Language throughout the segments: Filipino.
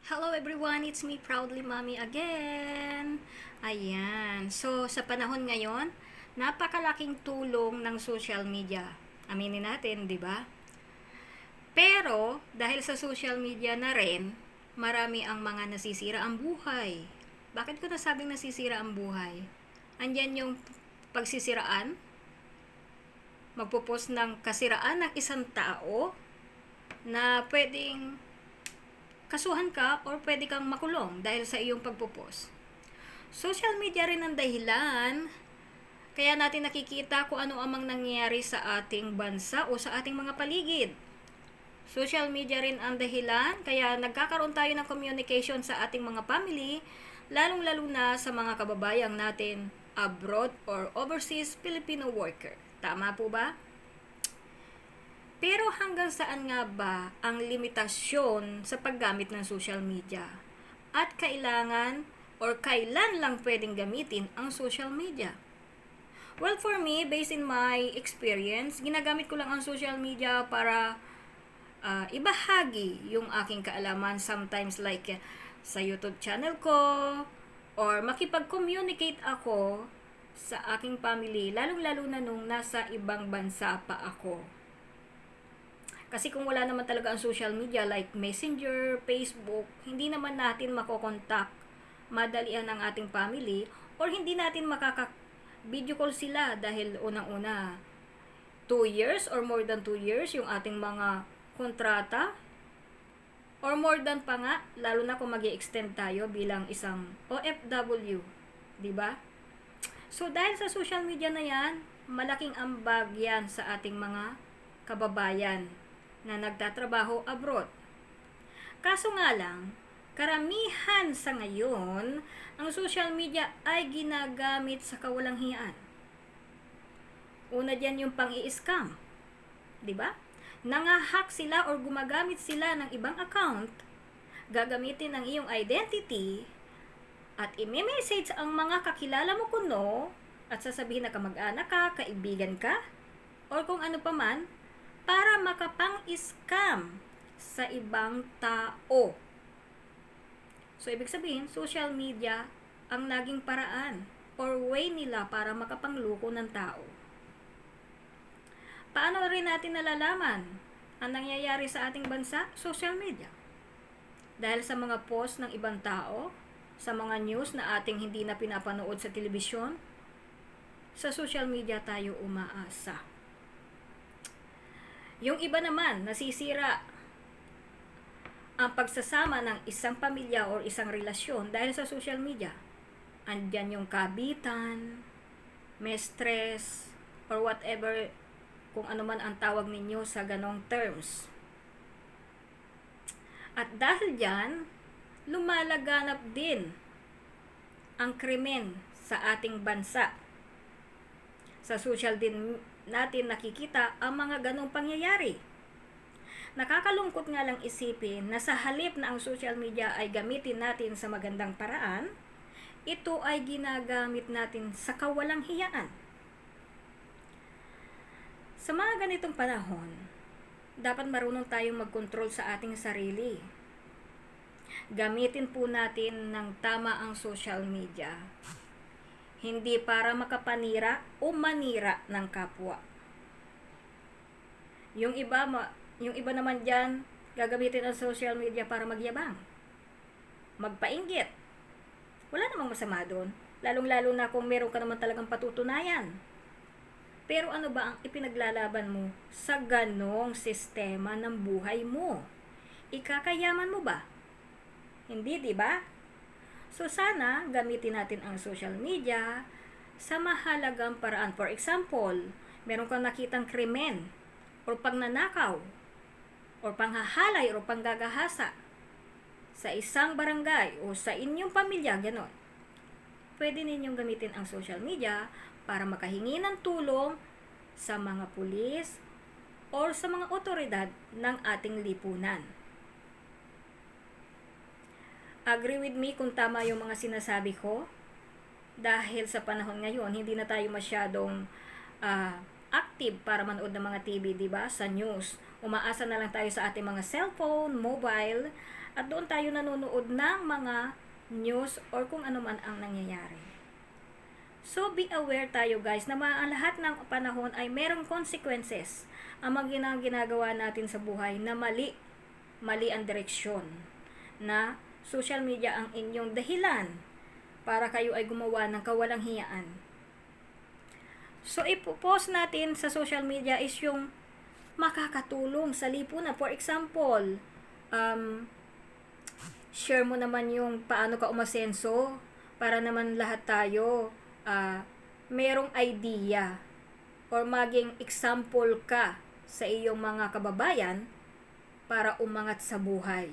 Hello everyone, it's me, Proudly Mommy again. Ayan, so sa panahon ngayon, napakalaking tulong ng social media. Aminin natin, di ba? Pero, dahil sa social media na rin, marami ang mga nasisira ang buhay. Bakit ko nasabing nasisira ang buhay? Andyan yung pagsisiraan, magpo-post ng kasiraan ng isang tao na pwedeng kasuhan ka or pwede kang makulong dahil sa iyong pagpo-post. Social media rin ang dahilan kaya natin nakikita kung ano amang nangyayari sa ating bansa o sa ating mga paligid. Social media rin ang dahilan kaya nagkakaroon tayo ng communication sa ating mga family, lalong-lalo na sa mga kababayang natin abroad or overseas Filipino worker. Tama po ba? Pero hanggang saan nga ba ang limitasyon sa paggamit ng social media? At kailangan or kailan lang pwedeng gamitin ang social media? Well, for me, based in my experience, ginagamit ko lang ang social media para ibahagi yung aking kaalaman, sometimes like sa YouTube channel ko or makipag-communicate ako sa aking family, lalong-lalo na nung nasa ibang bansa pa ako. Kasi kung wala naman talaga ang social media like Messenger, Facebook, hindi naman natin makokontak madalian ng ating family or hindi natin makaka-video call sila dahil unang-una 2 years or more than 2 years yung ating mga kontrata or more than pa nga, lalo na kung mag-i-extend tayo bilang isang OFW, di ba? So dahil sa social media na yan, malaking ambag yan sa ating mga kababayan na nagtatrabaho abroad. Kaso nga lang, karamihan sa ngayon, ang social media ay ginagamit sa kawalang hiyaan. Una dyan yung pang-i-scam. Diba? Nangahack sila or gumagamit sila ng ibang account, gagamitin ang iyong identity, at i-message ang mga kakilala mo kuno, at sasabihin na kamag-anak ka, kaibigan ka, or kung ano pa man, para makapang-scam sa ibang tao. So, ibig sabihin, social media ang naging paraan or way nila para makapangluko ng tao. Paano rin natin nalalaman ang nangyayari sa ating bansa? Social media. Dahil sa mga post ng ibang tao, sa mga news na ating hindi na pinapanood sa telebisyon, sa social media tayo umaasa. Yung iba naman, nasisira ang pagsasama ng isang pamilya o isang relasyon dahil sa social media. Andyan yung kabitan, may stress, or whatever, kung ano man ang tawag ninyo sa ganong terms. At dahil dyan, lumalaganap din ang krimen sa ating bansa. Sa social din natin nakikita ang mga ganong pangyayari. Nakakalungkot nga lang isipin na sa halip na ang social media ay gamitin natin sa magandang paraan, ito ay ginagamit natin sa kawalang hiyaan. Sa mga ganitong panahon, dapat marunong tayong mag-control sa ating sarili. Gamitin po natin ng tama ang social media. Hindi para makapanira o manira ng kapwa. Yung iba naman diyan, gagamitin ang social media para magyabang, magpainggit. Wala namang masama doon, lalong-lalo na kung meron ka naman talagang patutunayan. Pero ano ba ang ipinaglalaban mo sa ganong sistema ng buhay mo? Ikakayaman mo ba? Hindi, di ba? So sana gamitin natin ang social media sa mahalagang paraan. For example, meron kang nakitang krimen o pagnanakaw o panghahalay o panggagahasa sa isang barangay o sa inyong pamilya, gano'n. Pwede ninyong gamitin ang social media para makahingi ng tulong sa mga pulis o sa mga otoridad ng ating lipunan. Agree with me kung tama yung mga sinasabi ko? Dahil sa panahon ngayon, hindi na tayo masyadong active para manood ng mga TV, di ba? Sa news Umaasa na lang tayo sa ating mga cellphone, mobile, at doon tayo nanonood ng mga news or kung ano man ang nangyayari. So, be aware tayo guys na lahat ng panahon ay merong consequences ang mga ginagawa natin sa buhay na mali ang direksyon, na social media ang inyong dahilan para kayo ay gumawa ng kawalang hiyaan. So, ipopost natin sa social media is yung makakatulong sa lipunan. For example, share mo naman yung paano ka umasenso para naman lahat tayo merong idea or maging example ka sa iyong mga kababayan para umangat sa buhay.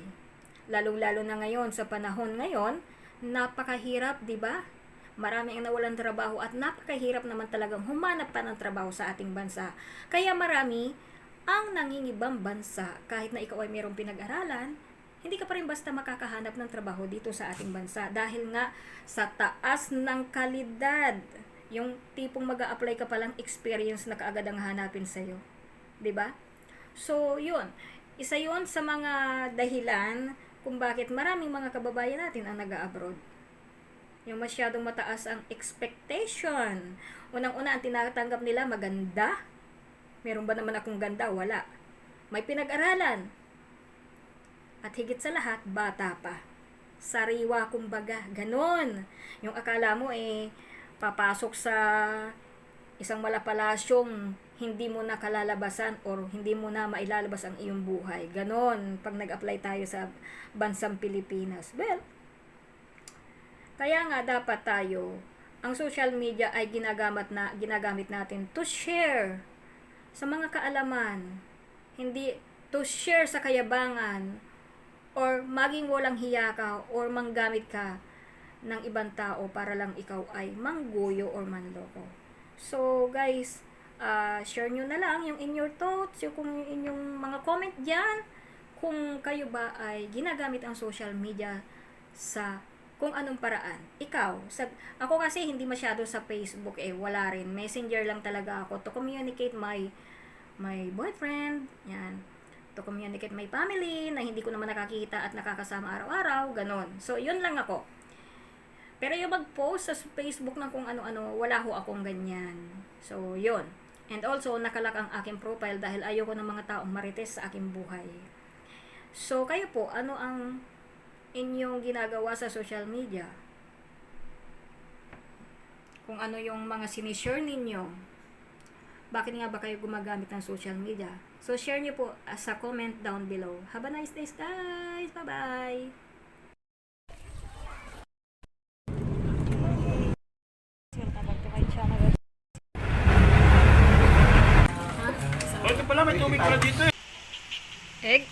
Lalong-lalo na ngayon, sa panahon ngayon, napakahirap, di ba? Marami ang nawalan trabaho at napakahirap naman talagang humanap pa ng trabaho sa ating bansa. Kaya marami ang nangingibang bansa kahit na ikaw ay mayroong pinag-aralan, hindi ka pa rin basta makakahanap ng trabaho dito sa ating bansa dahil nga sa taas ng kalidad. Yung tipong mag-a-apply ka palang experience na kaagad ang hanapin sa'yo. 'Di ba? So, yun. Isa yun sa mga dahilan kung bakit maraming mga kababayan natin ang nag-a-abroad. Yung masyadong mataas ang expectation. Unang-una, ang tinatanggap nila maganda. Meron ba naman akong ganda? Wala. May pinag-aralan. At higit sa lahat, bata pa. Sariwa, kumbaga. Ganon. Yung akala mo papasok sa isang malapalasyong hindi mo na kalalabasan or hindi mo na mailalabas ang iyong buhay. Ganon. Pag nag-apply tayo sa bansang Pilipinas. Well, kaya nga dapat tayo, ang social media ay ginagamit natin to share sa mga kaalaman. Hindi to share sa kayabangan or maging walang hiya ka or manggamit ka ng ibang tao para lang ikaw ay mangguyo or manloko. So guys, share nyo na lang yung in your thoughts, yung inyong mga comment dyan, kung kayo ba ay ginagamit ang social media sa kung anong paraan. Ako kasi hindi masyado sa Facebook wala rin. Messenger lang talaga ako to communicate my boyfriend, yan. To communicate my family, na hindi ko naman nakakita at nakakasama araw-araw, ganon. So, yun lang ako. Pero yung mag-post sa Facebook ng kung ano-ano, wala ho akong ganyan. So, yun. And also, nakalak ang aking profile dahil ayoko ng mga taong marites sa aking buhay. So, kayo po, ano ang inyong ginagawa sa social media? Kung ano yung mga sinishare ninyo, bakit nga ba kayo gumagamit ng social media? So, share nyo po sa comment down below. Have a nice day, guys! Bye-bye! Ito pala, may tubig pala dito eh. Egg?